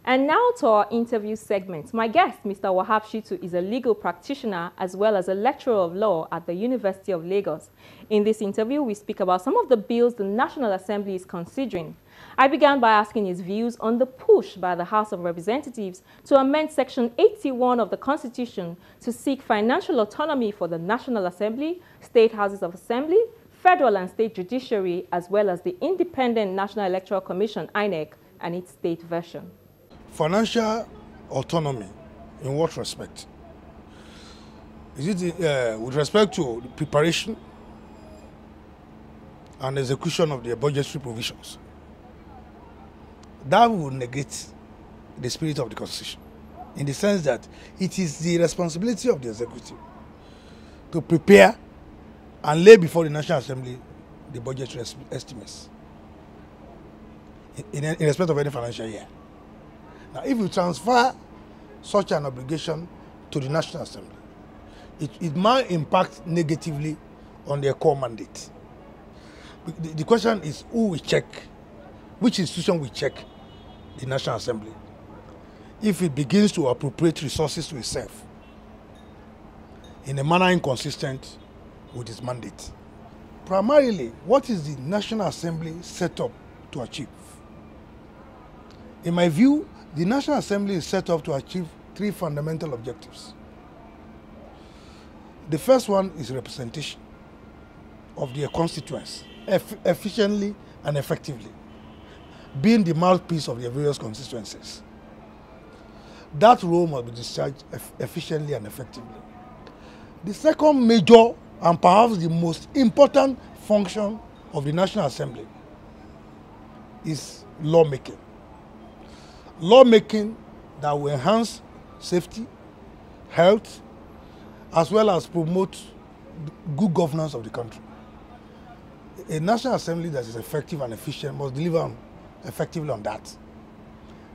And now to our interview segment. My guest, Mr. Wahab Shittu, is a legal practitioner as well as a lecturer of law at the University of Lagos. In this interview, we speak about some of the bills the National Assembly is considering. I began by asking his views on the push by the House of Representatives to amend Section 81 of the Constitution to seek financial autonomy for the National Assembly, State Houses of Assembly, federal and state judiciary, as well as the Independent National Electoral Commission, INEC, and its state version. Financial autonomy, in what respect? Is it with respect to the preparation and execution of the budgetary provisions? That would negate the spirit of the Constitution, in the sense that it is the responsibility of the executive to prepare and lay before the National Assembly the budgetary estimates in respect of any financial year. Now, if you transfer such an obligation to the National Assembly, it might impact negatively on their core mandate. The question is who will check, which institution will check the National Assembly if it begins to appropriate resources to itself in a manner inconsistent with its mandate. Primarily, what is the National Assembly set up to achieve? In my view, the National Assembly is set up to achieve three fundamental objectives. The first one is representation of their constituents efficiently and effectively, being the mouthpiece of their various constituencies. That role must be discharged efficiently and effectively. The second major and perhaps the most important function of the National Assembly is lawmaking. Lawmaking that will enhance safety, health, as well as promote good governance of the country. A National Assembly that is effective and efficient must deliver effectively on that,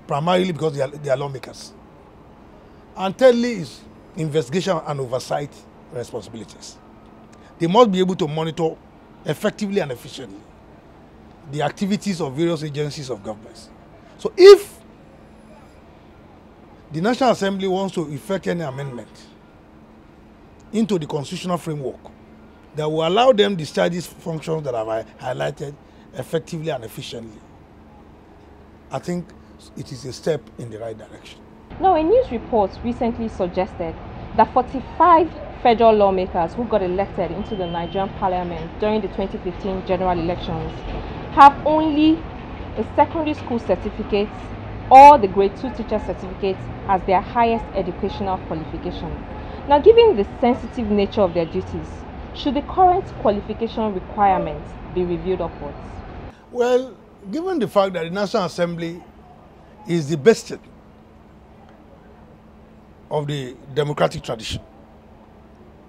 primarily because they are lawmakers. And thirdly is investigation and oversight responsibilities. They must be able to monitor effectively and efficiently the activities of various agencies of government. So if the National Assembly wants to effect any amendment into the constitutional framework that will allow them to discharge these functions that I've highlighted effectively and efficiently, I think it is a step in the right direction. Now, a news report recently suggested that 45 federal lawmakers who got elected into the Nigerian parliament during the 2015 general elections have only a secondary school certificate or the grade 2 teacher certificate as their highest educational qualification. Now, given the sensitive nature of their duties, should the current qualification requirements be reviewed upwards? Well, given the fact that the National Assembly is the bastion of the democratic tradition,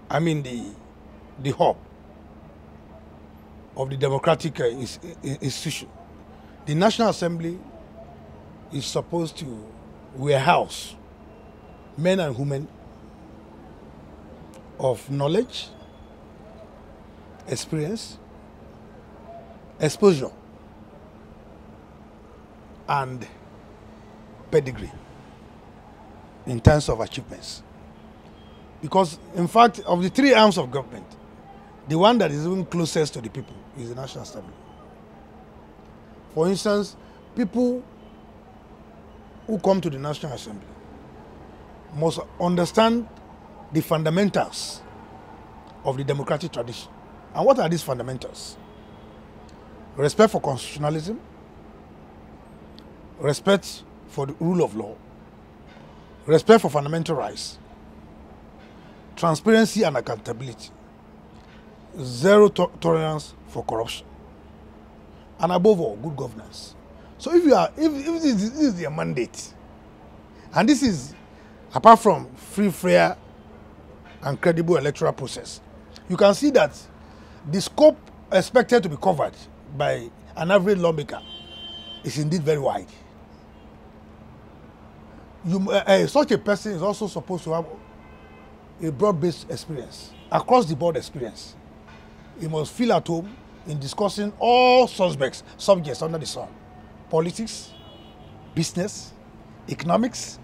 I mean the hub of the democratic institution, the National Assembly is supposed to warehouse men and women of knowledge, experience, exposure, and pedigree in terms of achievements. Because, in fact, of the three arms of government, the one that is even closest to the people is the National Assembly. For instance, people who come to the National Assembly must understand the fundamentals of the democratic tradition. And what are these fundamentals? Respect for constitutionalism, respect for the rule of law, respect for fundamental rights, transparency and accountability, zero tolerance for corruption, and above all, good governance. So if this is their mandate, and this is apart from free, fair, and credible electoral process, you can see that the scope expected to be covered by an average lawmaker is indeed very wide. Such a person is also supposed to have a broad-based experience, across-the-board experience. He must feel at home in discussing all subjects under the sun: politics, business, economics,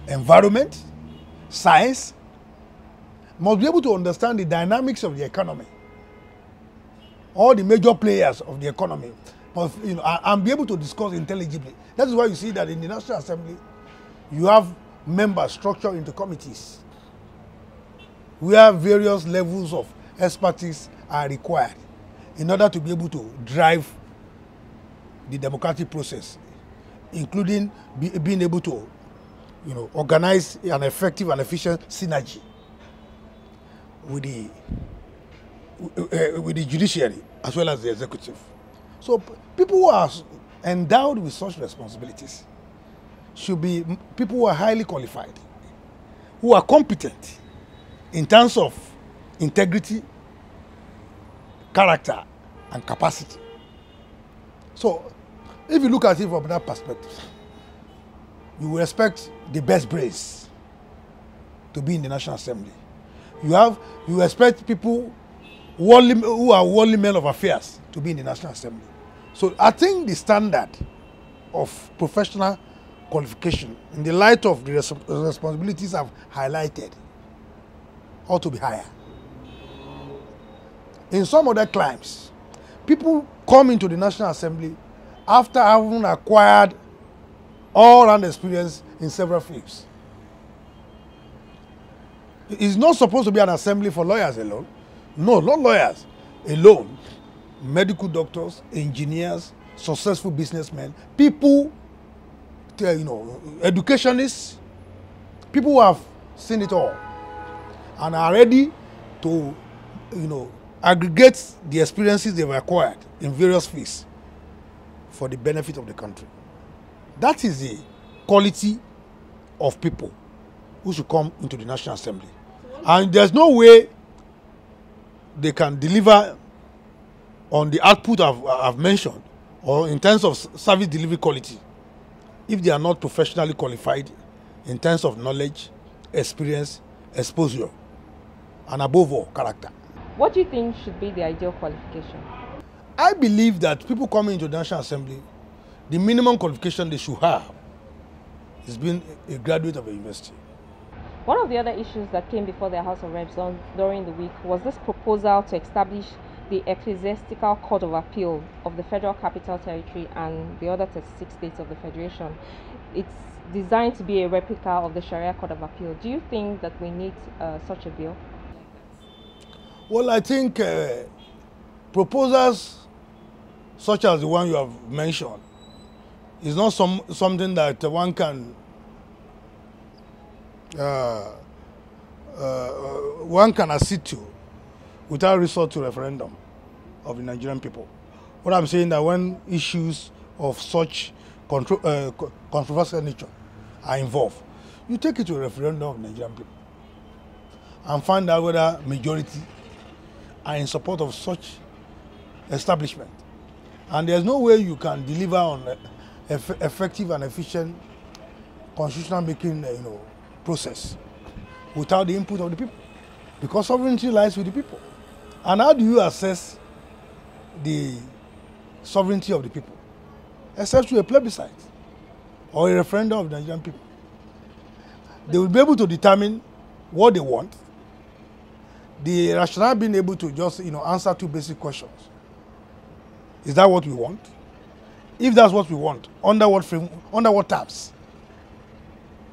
environment, science, must be able to understand the dynamics of the economy. All the major players of the economy must, and be able to discuss intelligibly. That is why you see that in the National Assembly, you have members structured into committees where various levels of expertise are required in order to be able to drive the democratic process, including being able to organize an effective and efficient synergy with the judiciary as well as the executive. So people who are endowed with such responsibilities should be people who are highly qualified, who are competent in terms of integrity, character, and capacity. So if you look at it from that perspective, you will expect the best brains to be in the National Assembly. You expect people who are worldly men of affairs to be in the National Assembly. So I think the standard of professional qualification in the light of the responsibilities I've highlighted ought to be higher. In some other climes, people come into the National Assembly after having acquired all-round experience in several fields. It's not supposed to be an assembly for lawyers alone. No, not lawyers alone. Medical doctors, engineers, successful businessmen, people, educationists, people who have seen it all and are ready to, aggregate the experiences they've acquired in various fields for the benefit of the country. That is the quality of people who should come into the National Assembly. And there's no way they can deliver on the output I've mentioned or in terms of service delivery quality if they are not professionally qualified in terms of knowledge, experience, exposure, and above all, character. What do you think should be the ideal qualification? I believe that people coming into the National Assembly, the minimum qualification they should have is being a graduate of a university. One of the other issues that came before the House of Reps during the week was this proposal to establish the Ecclesiastical Court of Appeal of the Federal Capital Territory and the other 36 states of the Federation. It's designed to be a replica of the Sharia Court of Appeal. Do you think that we need such a bill? Well, I think proposals such as the one you have mentioned is not something that one can accede to without resort to referendum of the Nigerian people. What I'm saying that when issues of such controversial nature are involved, you take it to a referendum of Nigerian people and find out whether majority are in support of such establishment. And there's no way you can deliver on effective and efficient constitutional making process without the input of the people, because sovereignty lies with the people. And how do you assess the sovereignty of the people? Except through a plebiscite or a referendum of the Nigerian people. They will be able to determine what they want. The rationale being able to just answer two basic questions. Is that what we want? If that's what we want, under what terms?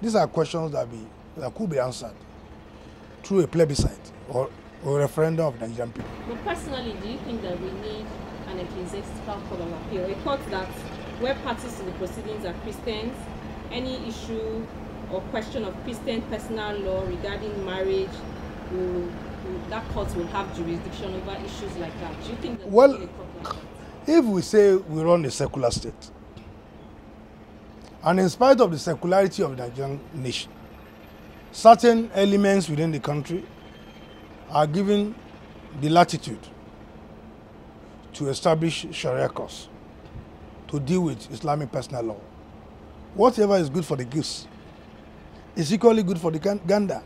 These are questions that could be answered through a plebiscite or a referendum of Nigerian people. But personally, do you think that we need an ecclesiastical court of appeal? A court that where parties to the proceedings are Christians, any issue or question of Christian personal law regarding marriage, that court will have jurisdiction over issues like that. Do you think that we need a court like that? If we say we run a secular state, and in spite of the secularity of the Nigerian nation, certain elements within the country are given the latitude to establish Sharia courts to deal with Islamic personal law. Whatever is good for the goose is equally good for the gander.